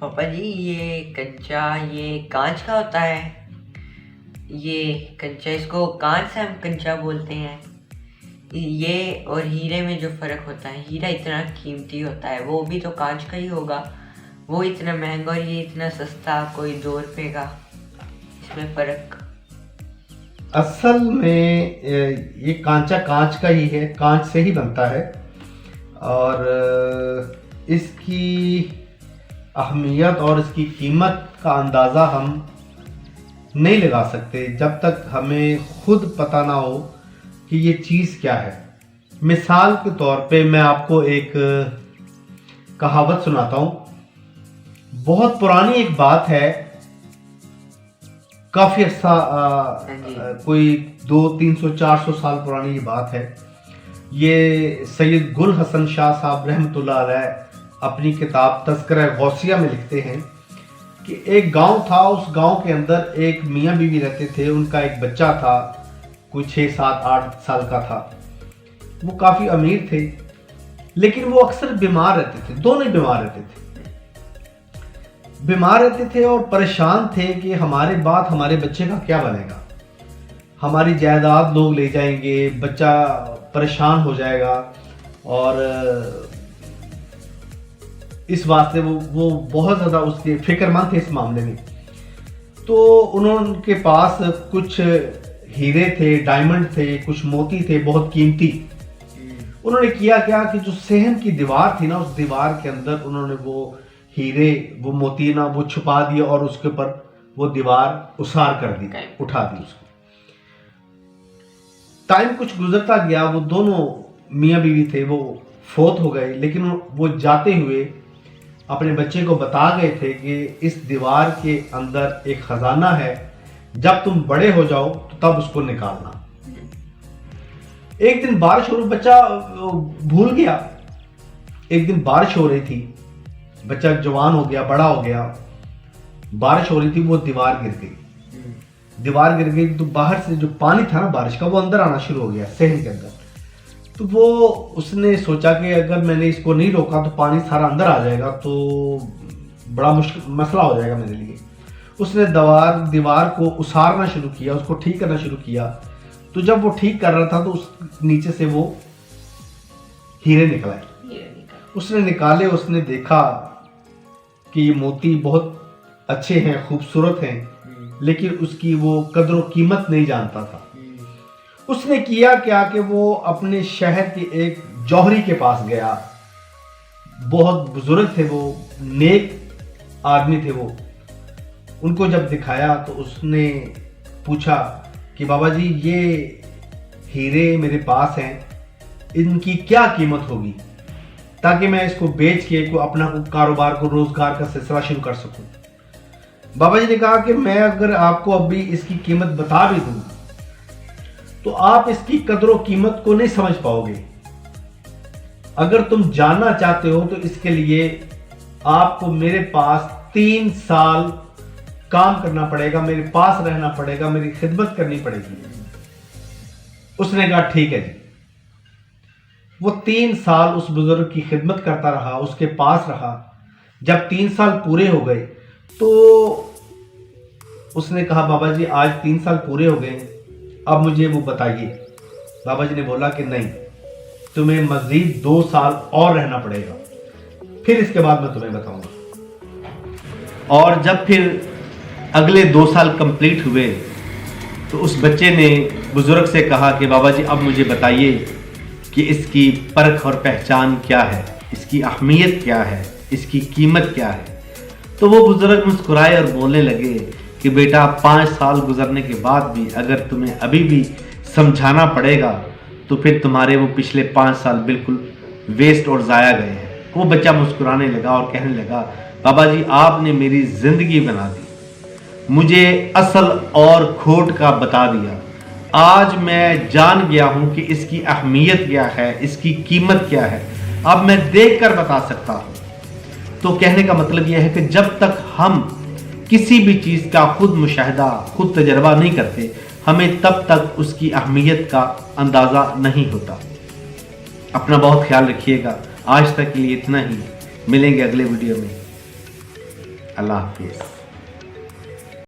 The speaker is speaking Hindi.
पापा जी, ये कंचा ये कांच का होता है। ये कंचा, इसको कांच से हम कंचा बोलते हैं। ये और हीरे में जो फ़र्क होता है, हीरा इतना कीमती होता है, वो भी तो कांच का ही होगा। वो इतना महंगा और ये इतना सस्ता, कोई 2 रुपए का। इसमें फ़र्क। असल में ये कांचा कांच का ही है, कांच से ही बनता है। और इसकी अहमियत और इसकी कीमत का अंदाज़ा हम नहीं लगा सकते जब तक हमें खुद पता ना हो कि ये चीज़ क्या है। मिसाल के तौर पे मैं आपको एक कहावत सुनाता हूँ। बहुत पुरानी एक बात है, काफ़ी अच्छा कोई 200-300-400 साल पुरानी ये बात है। ये सैयद गुल हसन शाह साहब रहमतुल्लाह अलैह अपनी किताब तज़किरा गौसिया में लिखते हैं कि एक गांव था, उस गांव के अंदर एक मियाँ बीवी रहते थे। उनका एक बच्चा था, कोई 6-7-8 साल का था। वो काफ़ी अमीर थे, लेकिन वो अक्सर बीमार रहते थे, दोनों बीमार रहते थे। बीमार रहते थे और परेशान थे कि हमारे बाद हमारे बच्चे का क्या बनेगा, हमारी जायदाद लोग ले जाएंगे, बच्चा परेशान हो जाएगा। और इस वास्ते वो बहुत ज़्यादा उसके फिक्रमंद थे इस मामले में। तो उनके पास कुछ हीरे थे, डायमंड थे, कुछ मोती थे बहुत कीमती। उन्होंने किया क्या कि जो सहन की दीवार थी ना, उस दीवार के अंदर उन्होंने वो हीरे, वो मोती ना, वो छुपा दिए और उसके ऊपर वो दीवार उसार कर दी, उठा दी उसको। टाइम कुछ गुजरता गया, वो दोनों मियाँ बीवी थे वो फोत हो गए, लेकिन वो जाते हुए अपने बच्चे को बता गए थे कि इस दीवार के अंदर एक खजाना है, जब तुम बड़े हो जाओ तो तब उसको निकालना। एक दिन बारिश हो रही, बच्चा भूल गया। एक दिन बारिश हो रही थी, बच्चा जवान हो गया, बड़ा हो गया, बारिश हो रही थी, वो दीवार गिर गई। दीवार गिर गई तो बाहर से जो पानी था ना बारिश का, वो अंदर आना शुरू हो गया सहन के अंदर। तो वो उसने सोचा कि अगर मैंने इसको नहीं रोका तो पानी सारा अंदर आ जाएगा, तो बड़ा मुश्किल मसला हो जाएगा मेरे लिए। उसने दीवार को उसारना शुरू किया, उसको ठीक करना शुरू किया। तो जब वो ठीक कर रहा था तो उस नीचे से वो हीरे निकल आए। उसने निकाले, उसने देखा कि ये मोती बहुत अच्छे हैं, खूबसूरत हैं, लेकिन उसकी वो कदर कीमत नहीं जानता था। उसने किया क्या कि वो अपने शहर के एक जौहरी के पास गया। बहुत बुजुर्ग थे वो, नेक आदमी थे वो। उनको जब दिखाया तो उसने पूछा कि बाबा जी, ये हीरे मेरे पास हैं, इनकी क्या कीमत होगी ताकि मैं इसको बेच के अपना कारोबार को, रोजगार का सिलसिला शुरू कर सकूं। बाबा जी ने कहा कि मैं अगर आपको अभी इसकी कीमत बता भी दूं तो आप इसकी कदर कीमत को नहीं समझ पाओगे। अगर तुम जानना चाहते हो तो इसके लिए आपको मेरे पास 3 साल काम करना पड़ेगा, मेरे पास रहना पड़ेगा, मेरी खिदमत करनी पड़ेगी। उसने कहा ठीक है जी। वो 3 साल उस बुजुर्ग की खिदमत करता रहा, उसके पास रहा। जब 3 साल पूरे हो गए तो उसने कहा बाबा जी, आज 3 साल पूरे हो गए, अब मुझे वो बताइए। बाबा जी ने बोला कि नहीं, तुम्हें मजीद 2 साल और रहना पड़ेगा, फिर इसके बाद मैं तुम्हें बताऊंगा। और जब फिर अगले 2 साल कंप्लीट हुए तो उस बच्चे ने बुजुर्ग से कहा कि बाबा जी, अब मुझे बताइए कि इसकी परख और पहचान क्या है, इसकी अहमियत क्या है, इसकी कीमत क्या है। तो वो बुजुर्ग मुस्कुराए और बोलने लगे कि बेटा, 5 साल गुजरने के बाद भी अगर तुम्हें अभी भी समझाना पड़ेगा तो फिर तुम्हारे वो पिछले 5 साल बिल्कुल वेस्ट और ज़ाया गए हैं। वो बच्चा मुस्कुराने लगा और कहने लगा, बाबा जी, आपने मेरी ज़िंदगी बना दी, मुझे असल और खोट का बता दिया। आज मैं जान गया हूँ कि इसकी अहमियत क्या है, इसकी कीमत क्या है, अब मैं देख कर बता सकता हूँ। तो कहने का मतलब यह है कि जब तक हम किसी भी चीज़ का खुद मुशाहिदा, खुद तजर्बा नहीं करते, हमें तब तक उसकी अहमियत का अंदाज़ा नहीं होता। अपना बहुत ख्याल रखिएगा। आज तक के लिए इतना ही, मिलेंगे अगले वीडियो में। अल्लाह हाफिज़।